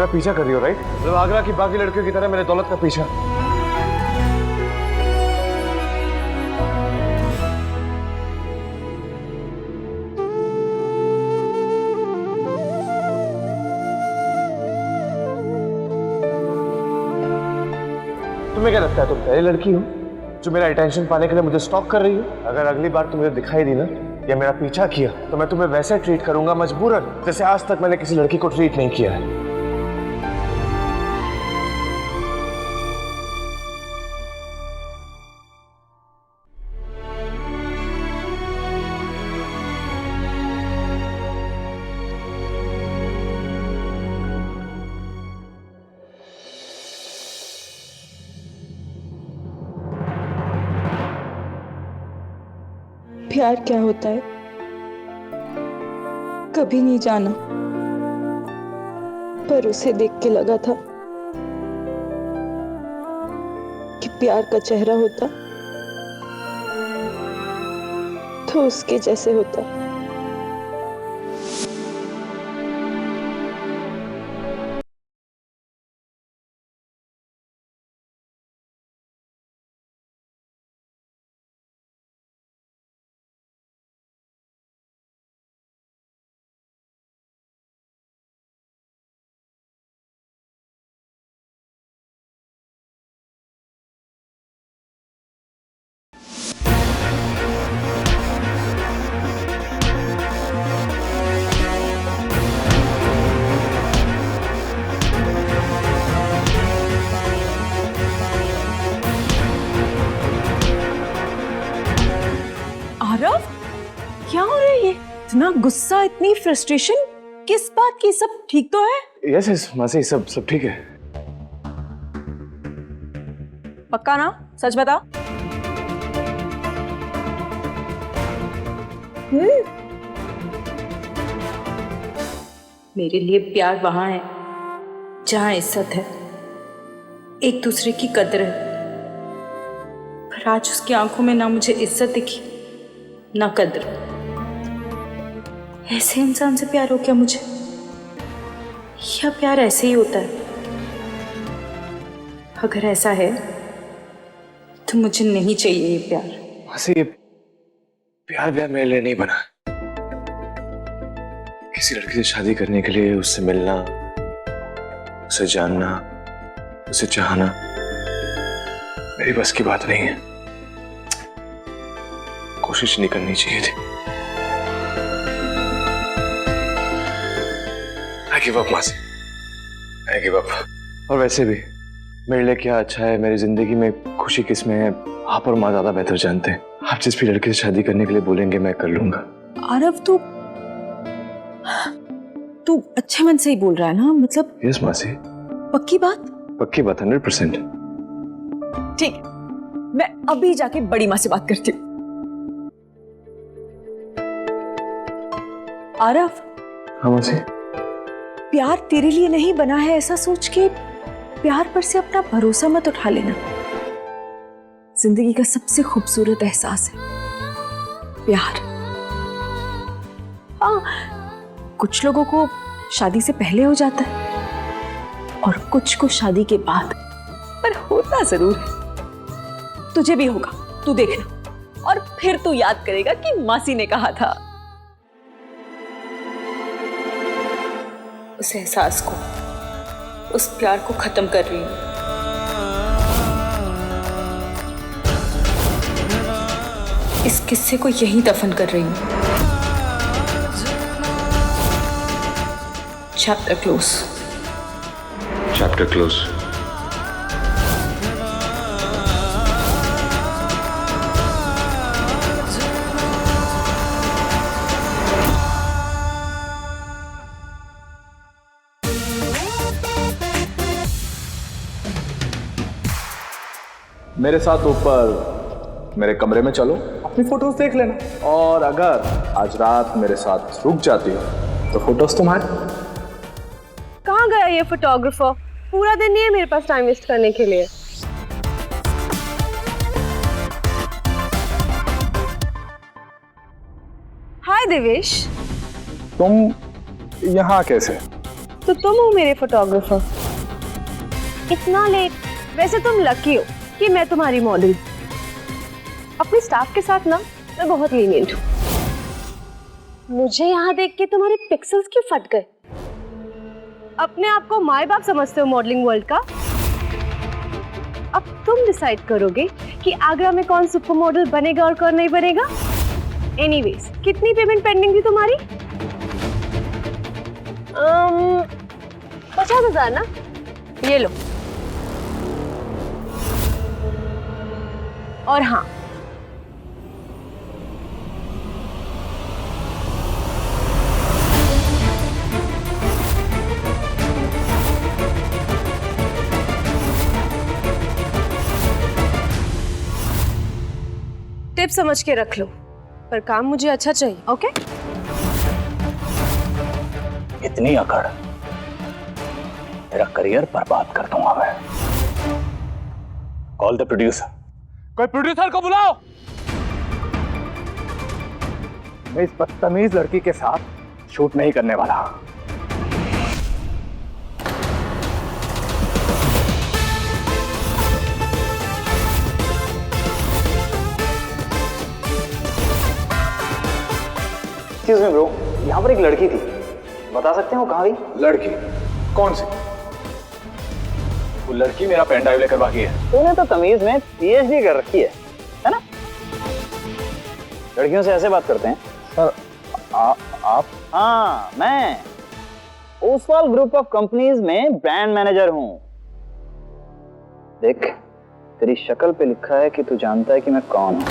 मेरा पीछा कर रही हो, राइट? मतलब आगरा की बाकी लड़कियों की तरह मेरे दौलत का पीछा। तुम्हें क्या लगता है तुम पहली लड़की हो जो मेरा अटेंशन पाने के लिए मुझे स्टॉक कर रही हो? अगर अगली बार तुम मुझे दिखाई दी ना या मेरा पीछा किया तो मैं तुम्हें वैसे ट्रीट करूंगा मजबूरन जैसे आज तक मैंने किसी लड़की को ट्रीट नहीं किया है। प्यार क्या होता है कभी नहीं जाना, पर उसे देख के लगा था कि प्यार का चेहरा होता तो उसके जैसे होता। आरव, क्या हो रहा है ये? इतना गुस्सा, इतनी फ्रस्ट्रेशन, किस बात की? सब ठीक तो है? यस यस मासी, सब ठीक है। पक्का ना? सच बता। मेरे लिए प्यार वहां है जहां इज्जत है, एक दूसरे की कदर है, पर आज उसकी आंखों में ना मुझे इज्जत दिखी ना कदर। ऐसे इंसान से प्यार हो क्या मुझे? या प्यार ऐसे ही होता है? अगर ऐसा है तो मुझे नहीं चाहिए ये प्यार। मासी, ये प्यार मेरे लिए नहीं बना। किसी लड़की से शादी करने के लिए उससे मिलना, उसे जानना, उसे चाहना मेरी बस की बात नहीं है। कोशिश नहीं करनी चाहिए थी। I give up मासी, I give up। और वैसे भी मेरे लिए क्या अच्छा है, मेरी जिंदगी में खुशी किस में है, आप और माँ ज्यादा बेहतर जानते हैं। आप जिस भी लड़की से शादी करने के लिए बोलेंगे मैं कर लूंगा। आरव, तू अच्छे मन से ही बोल रहा है ना? मतलब यस मासी। पक्की बात? पक्की बात, 100%। ठीक है, मैं अभी जाके बड़ी माँ से बात करती हूँ। आरव, हाँ मासी। प्यार तेरे लिए नहीं बना है ऐसा सोच के प्यार पर से अपना भरोसा मत उठा लेना। जिंदगी का सबसे खूबसूरत एहसास है प्यार। हाँ, कुछ लोगों को शादी से पहले हो जाता है और कुछ को शादी के बाद, पर होता जरूर है। तुझे भी होगा, तू देखना, और फिर तू याद करेगा कि मासी ने कहा था। उस एहसास को, उस प्यार को खत्म कर रही हूं। इस किस्से को यहीं दफन कर रही हूं। Chapter close. Chapter close. मेरे साथ ऊपर मेरे कमरे में चलो, अपनी फोटोज देख लेना, और अगर आज रात मेरे साथ रुक जाती हो तो फोटोज तुम्हारे। कहाँ गया ये फोटोग्राफर? पूरा दिन नहीं है मेरे पास टाइम वेस्ट करने के लिए। हाय देवेश। तुम यहाँ कैसे? तो तुम हो मेरे फोटोग्राफर। इतना लेट? वैसे तुम लकी हो कि मैं तुम्हारी मॉडल। अपने स्टाफ के साथ ना मैं बहुत लीनियंट हूँ। मुझे यहाँ देख के तुम्हारे पिक्सेल्स क्यों फट गए? अपने आप को माय बाप समझते हो मॉडलिंग वर्ल्ड का? अब तुम डिसाइड करोगे कि आगरा में कौन सुपर मॉडल बनेगा और कौन नहीं बनेगा। एनीवेज, कितनी पेमेंट पेंडिंग थी तुम्हारी? 50,000 ना? ये लो। और हाँ, टिप समझ के रख लो, पर काम मुझे अच्छा चाहिए। ओके? इतनी अकड़, मेरा करियर बर्बाद कर दूंगा मैं। Call the producer. कोई प्रोड्यूसर को बुलाओ। मैं इस बदतमीज लड़की के साथ शूट नहीं करने वाला। एक्सक्यूज मी ब्रो, यहाँ पर एक लड़की थी, बता सकते हैं वो कहाँ गई? लड़की? कौन सी? वो लड़की मेरा पेन ड्राइव लेकर भागी है। तूने तो तमीज में पीएचडी कर रखी है ना? लड़कियों से ऐसे बात करते हैं? सर आप? हाँ, मैं ओसवाल ग्रुप ऑफ कंपनीज में ब्रांड मैनेजर हूँ। देख, तेरी शक्ल पे लिखा है कि तू जानता है कि मैं कौन हूँ।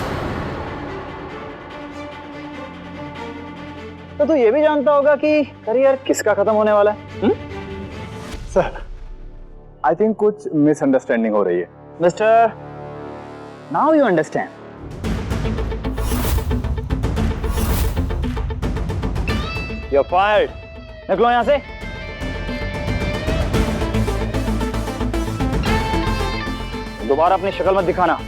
तो तू ये भी जानता होगा कि करियर किसका खत्म होने वाला है? सर, आई थिंक कुछ मिसअंडरस्टैंडिंग हो रही है। Mister, now you understand. You are fired. निकलो यहां से। दोबारा अपनी शक्ल मत दिखाना।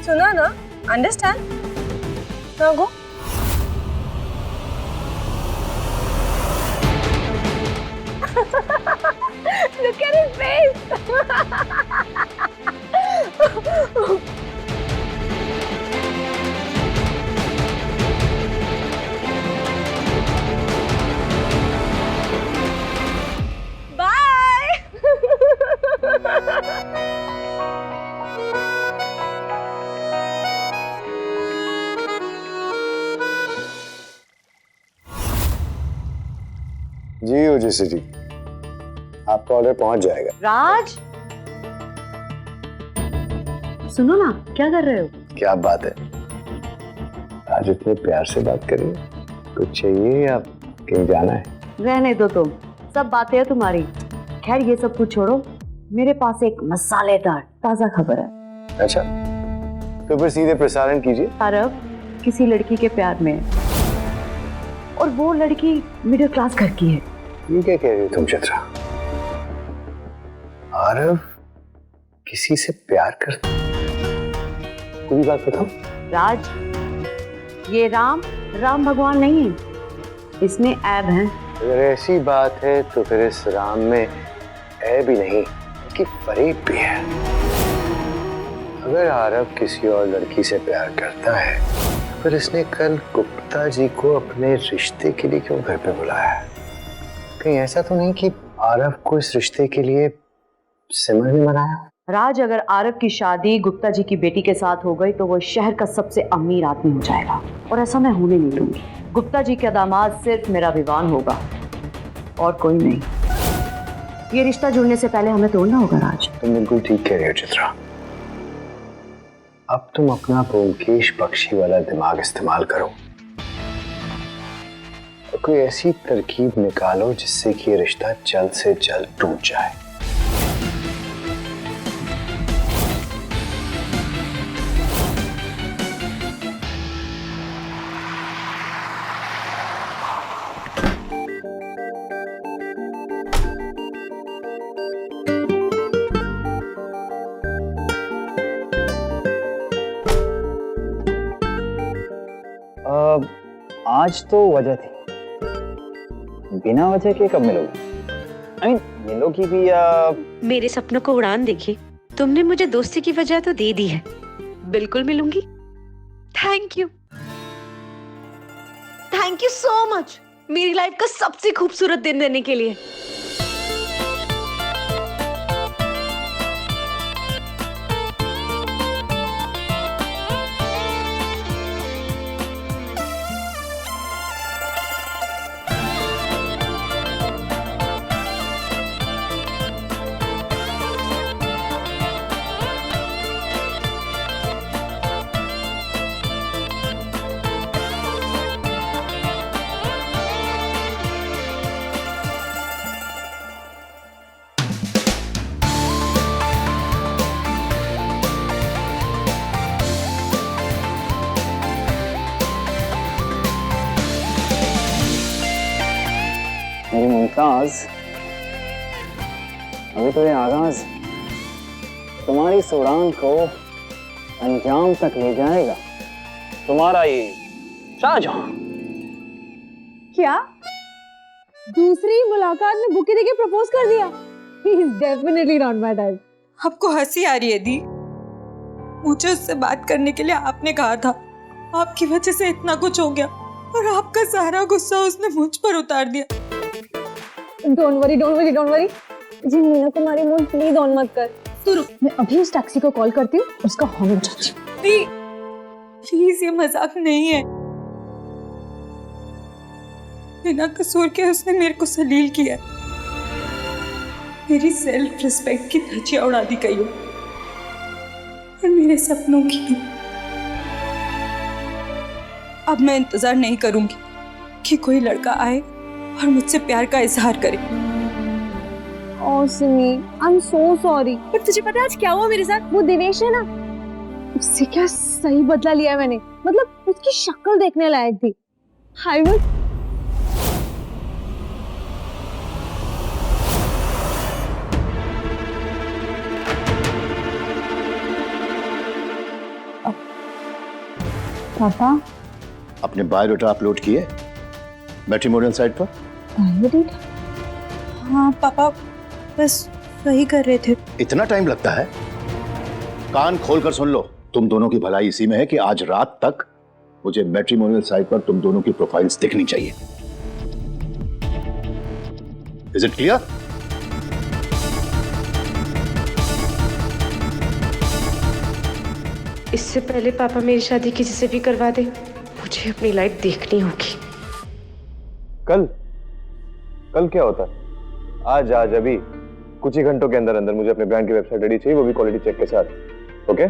सुना ना? Understand? Now go. Look at his face. जी ओजेसी जी, आपका ऑर्डर पहुंच जाएगा। राज, सुनो ना, क्या कर रहे हो? क्या बात है, आज इतने प्यार से बात कर रही हो? कुछ चाहिए या कहीं जाना है? रहने दो तुम, सब बातें हैं तुम्हारी। खैर ये सब कुछ छोड़ो, मेरे पास एक मसालेदार ताजा खबर है। अच्छा, तो फिर सीधे प्रसारण कीजिए। आरव किसी लड़की के प्यार में है और वो लड़की मिडिल क्लास घर की है। ये क्या कह रही हो तुम चित्रा? आरव किसी से प्यार करता? पूरी बात बताओ। राज, ये राम भगवान नहीं है, इसमें ऐब है। अगर ऐसी बात है तो फिर इस राम में ऐब ही नहीं कि फरेब भी है। अगर आरव किसी और लड़की से प्यार करता है, फिर इसने कल गुप्ता जी को अपने रिश्ते के लिए क्यों घर पे बुलाया? कहीं ऐसा तो नहीं कि आरव को इस रिश्ते के लिए सिमर ने मनाया? राज, अगर आरव की शादी गुप्ता जी की बेटी के साथ हो गई तो वो शहर का सबसे अमीर आदमी हो जाएगा, और ऐसा मैं होने नहीं दूंगी। गुप्ता जी का दामाद सिर्फ मेरा विवान होगा और कोई नहीं। ये रिश्ता जुड़ने से पहले हमें तोड़ना होगा। राज, तुम बिल्कुल ठीक कह रहे हो चित्रा। अब तुम अपना ब्योमकेश बख्शी वाला दिमाग इस्तेमाल करो और कोई ऐसी तरकीब निकालो जिससे कि ये रिश्ता जल्द से जल्द टूट जाए। आज तो वजह थी, बिना वजह के कब मिलोगे? आई मीन ये लोग की भी मेरे सपनों को उड़ान देखी तुमने मुझे दोस्ती की वजह तो दे दी है। बिल्कुल मिलूंगी। थैंक यू सो मच मेरी लाइफ का सबसे खूबसूरत दिन देने के लिए। मेरी मुमताज, अभी तो ये आगाज तुम्हारी इस उड़ान को अंजाम तक ले जाएगा। तुम्हारा ये शाहजहां। क्या दूसरी मुलाकात में बुके देके प्रपोज कर दिया? He is definitely not my type. आपको हंसी आ रही है दी? मुझे उससे बात करने के लिए आपने कहा था। आपकी वजह से इतना कुछ हो गया और आपका सारा गुस्सा उसने मुझ पर उतार दिया। Don't worry. जी Meena Kumari mood please on मत कर। तू रुक, मैं अभी उस टैक्सी को कॉल करती हूँ, उसका हॉर्न बजाती हूँ। प्लीज ये मजाक नहीं है। बिना कसूर के उसने मेरे को सलील किया। मेरी सेल्फ रिस्पेक्ट की धज्जियां उड़ा दी गई हो और मेरे सपनों की भी। अब मैं इंतजार नहीं करूंगी कि कोई लड़का आए और मुझसे प्यार का इजहार करे। Oh Simi, I am so sorry. पर तुझे पता है आज क्या हुआ मेरे साथ? वो दिनेश है ना, उससे क्या सही बदला लिया मैंने। मतलब उसकी शक्ल देखने लायक थी। आई वाज पापा अपने बायोडाटा अपलोड किए मैट्रिमोनियल साइट पर? बायोडाटा? हाँ पापा, बस वही कर रहे थे। इतना टाइम लगता है? कान खोलकर सुन लो, तुम दोनों की भलाई इसी में है कि आज रात तक मुझे मैट्रिमोनियल साइट पर तुम दोनों की प्रोफाइल्स दिखनी चाहिए। Is it clear? इससे पहले पापा मेरी शादी किसी से भी करवा दे, मुझे अपनी लाइफ देखनी होगी। कल क्या होता है? आज अभी कुछ ही घंटों के अंदर अंदर मुझे अपने ब्रांड की वेबसाइट रेडी चाहिए, वो भी क्वालिटी चेक के साथ। ओके?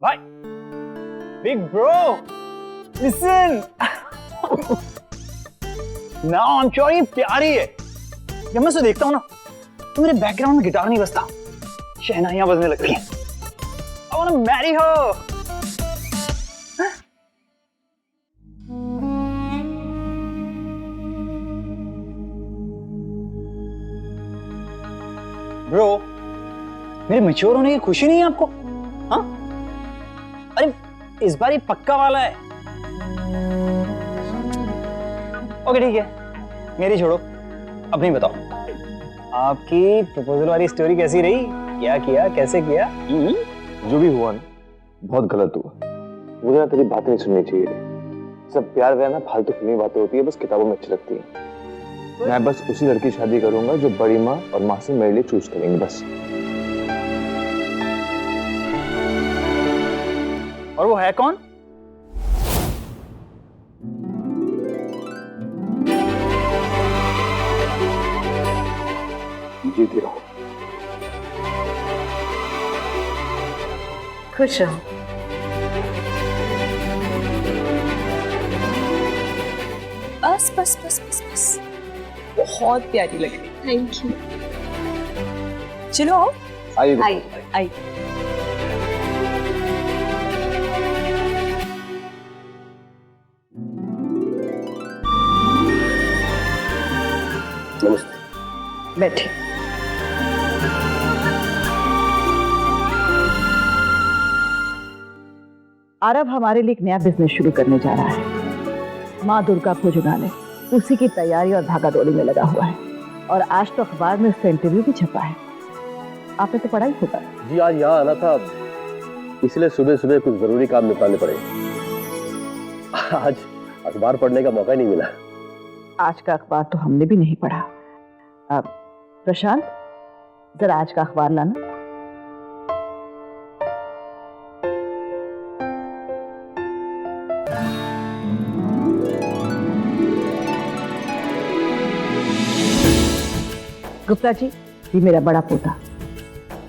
भाई big bro listen now I am sure ये प्यारी है। जब मैं उसे देखता हूं ना तो मेरे बैकग्राउंड में गिटार नहीं बजता, शहनाइयां बजने लगती हैं। I want to marry her. Bro मेरे मैच्योर होने की खुशी नहीं है आपको? हाँ? अरे इस बार ये पक्का वाला है। ओके ठीक है, मेरी छोड़ो, अपनी बताओ। आपकी प्रपोजल वाली स्टोरी कैसी रही? क्या किया, कैसे किया? जो भी हुआ ना बहुत गलत हुआ। मुझे ना तेरी बातें नहीं सुननी चाहिए थी। सब प्यार व्यार ना फालतू फिल्मी बातें होती है, बस किताबों में अच्छी लगती है। मैं बस उसी लड़की शादी करूंगा जो बड़ी माँ और मासी मेरे लिए चूज करेंगे, बस। और वो है कौन? जीती रहो। खुश रहो। बस बस बस बस बस, बहुत प्यारी लग रही। Thank you. चलो आओ। आइए। आई। नमस्ते। बैठे। आरव हमारे लिए एक नया बिजनेस शुरू करने जा रहा है, माँ दुर्गा भोजनालय। उसी की तैयारी और भागा दौड़ी में लगा हुआ है और आज तो अखबार में उसका इंटरव्यू भी छपा है। आपने तो पढ़ा ही होगा। जी आज यहाँ आना था, इसलिए सुबह सुबह कुछ जरूरी काम निपटाने पड़े। आज अखबार पढ़ने का मौका ही नहीं मिला। आज का अखबार तो हमने भी नहीं पढ़ा। प्रशांत, जरा आज का अखबार लाना। गुप्ता जी, ये मेरा बड़ा पोता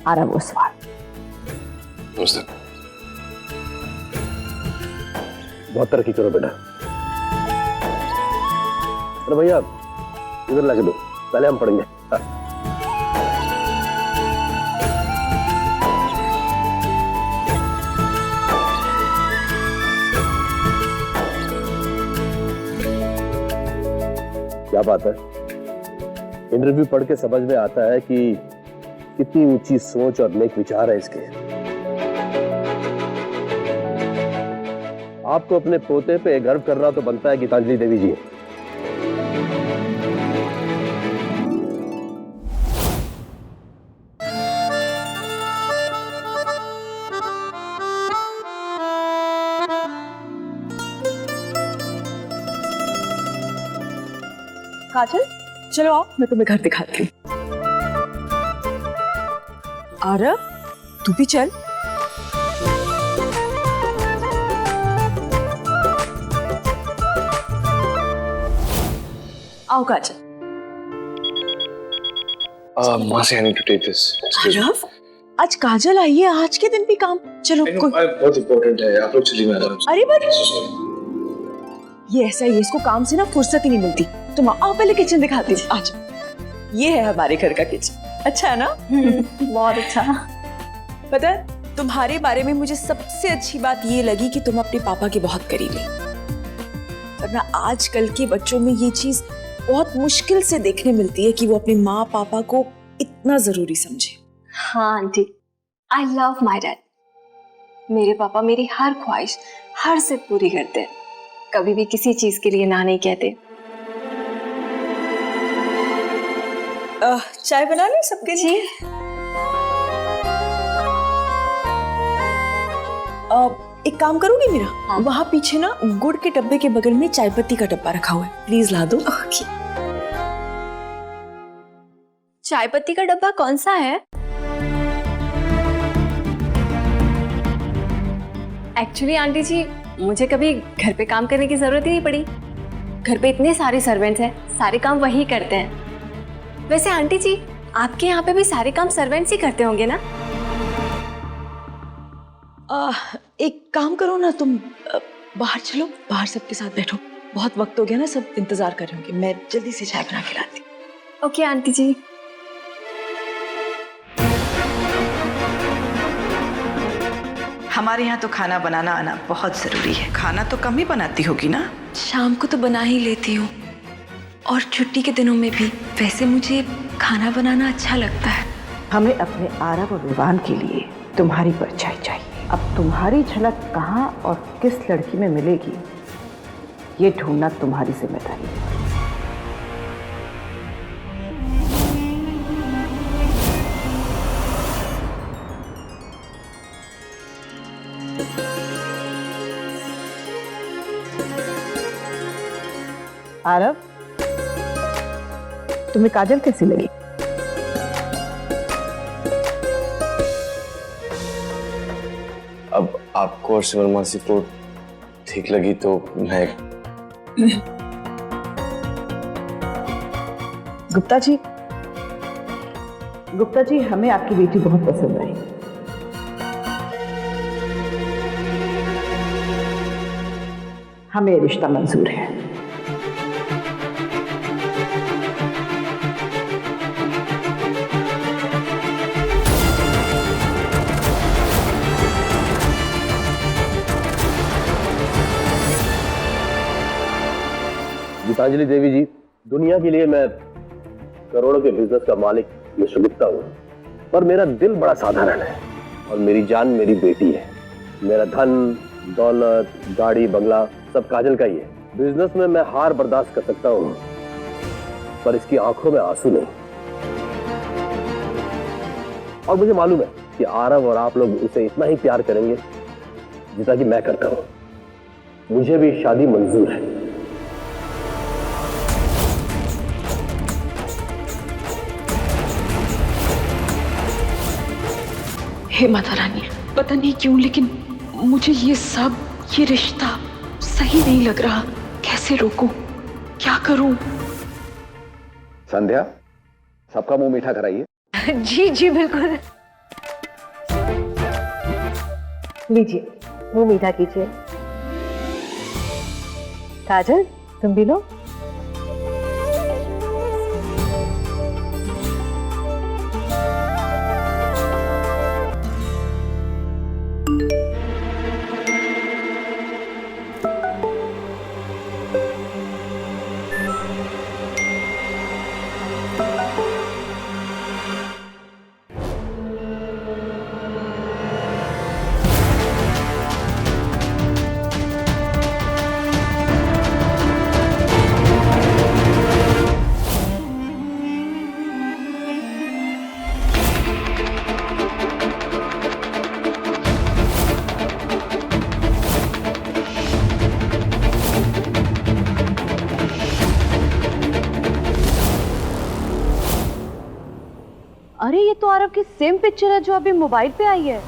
आरव ओसवाल। नमस्ते। बहुत तरक्की करो बेटा। अरे भैया इधर लाके दो, पहले हम पढ़ेंगे। क्या बात है, इंटरव्यू पढ़ के समझ में आता है कि कितनी ऊंची सोच और नेक विचार है इसके। आपको अपने पोते पे गर्व करना तो बनता है गीतांजलि देवी जी। काजल, चलो आओ, मैं तुम्हें घर दिखाती हूँ। आरव, तू भी चल। आओ काजल। मासी, I need to take this. Aarav, आज काजल आई है, आज के दिन भी काम। चलो बहुत इम्पोर्टेंट है, आप लोग चलिए मैडम। अरे बट ये ऐसा ही है, इसको काम से ना फुर्सत ही नहीं मिलती। तुम आओ, पहले किचन दिखाती हूँ। आज ये है हमारे घर का किचन। अच्छा है ना? बहुत अच्छा। पता है, तुम्हारे बारे में मुझे सबसे अच्छी बात ये लगी कि तुम अपने पापा के बहुत करीबी। वरना आजकल के बच्चों में ये चीज बहुत मुश्किल से देखने मिलती है कि वो अपने माँ पापा को इतना जरूरी समझे। हाँ aunty, I love my dad. मेरे पापा मेरी हर ख्वाहिश, हर जिद पूरी करते हैं। कभी भी किसी चीज के लिए ना नहीं कहते। चाय बना ली सबके लिए? एक काम करोगी मेरा? हाँ। वहाँ पीछे ना गुड़ के डब्बे के बगल में चाय पत्ती का डब्बा रखा हुआ है, प्लीज ला दो। ओके। चाय पत्ती का डब्बा कौन सा है? एक्चुअली आंटी जी, मुझे कभी घर पे काम करने की जरूरत ही नहीं पड़ी। घर पे इतने सारे सर्वेंट्स हैं, सारे काम वही करते हैं। वैसे आंटी जी, आपके यहाँ पे भी सारे काम सर्वेंट्स ही करते होंगे ना? एक काम करो ना, तुम बाहर चलो, बाहर सबके साथ बैठो। बहुत वक्त हो गया ना, सब इंतजार कर रहे होंगे। मैं जल्दी से चाय बना के लाती हूँ। ओके आंटी जी। हमारे यहाँ तो खाना बनाना आना बहुत जरूरी है। खाना तो कम ही बनाती होगी ना? शाम को तो बना ही लेती हूँ और छुट्टी के दिनों में भी। वैसे मुझे खाना बनाना अच्छा लगता है। हमें अपने आरव और विवान के लिए तुम्हारी परछाई चाहिए। अब तुम्हारी झलक कहाँ और किस लड़की में मिलेगी, ये ढूंढना तुम्हारी जिम्मेदारी है। आरव, तुम्हें काजल कैसी लगी? अब आपको और सिमर मासी को ठीक लगी तो मैं। गुप्ता जी, हमें आपकी बेटी बहुत पसंद आई। हमें रिश्ता मंजूर है। गीतांजलि देवी जी, दुनिया के लिए मैं करोड़ों के बिजनेस का मालिक मिस्टर गुप्ता हूँ, पर मेरा दिल बड़ा साधारण है और मेरी जान मेरी बेटी है। मेरा धन दौलत गाड़ी बंगला सब काजल का ही है। बिजनेस में मैं हार बर्दाश्त कर सकता हूँ, पर इसकी आंखों में आंसू नहीं। और मुझे मालूम है कि आरव और आप लोग उसे इतना ही प्यार करेंगे जितना कि मैं करता हूँ। मुझे भी शादी मंजूर है। हे माता रानी, पता नहीं क्यों लेकिन मुझे ये रिश्ता सही नहीं लग रहा। कैसे रोकूं? क्या करूं? संध्या, सबका मुंह मीठा कराइए। जी जी बिल्कुल। लीजिए, मुंह मीठा कीजिए। काजल, तुम भी लो। अरे ये तो आरव की सेम पिक्चर है जो अभी मोबाइल पे आई है।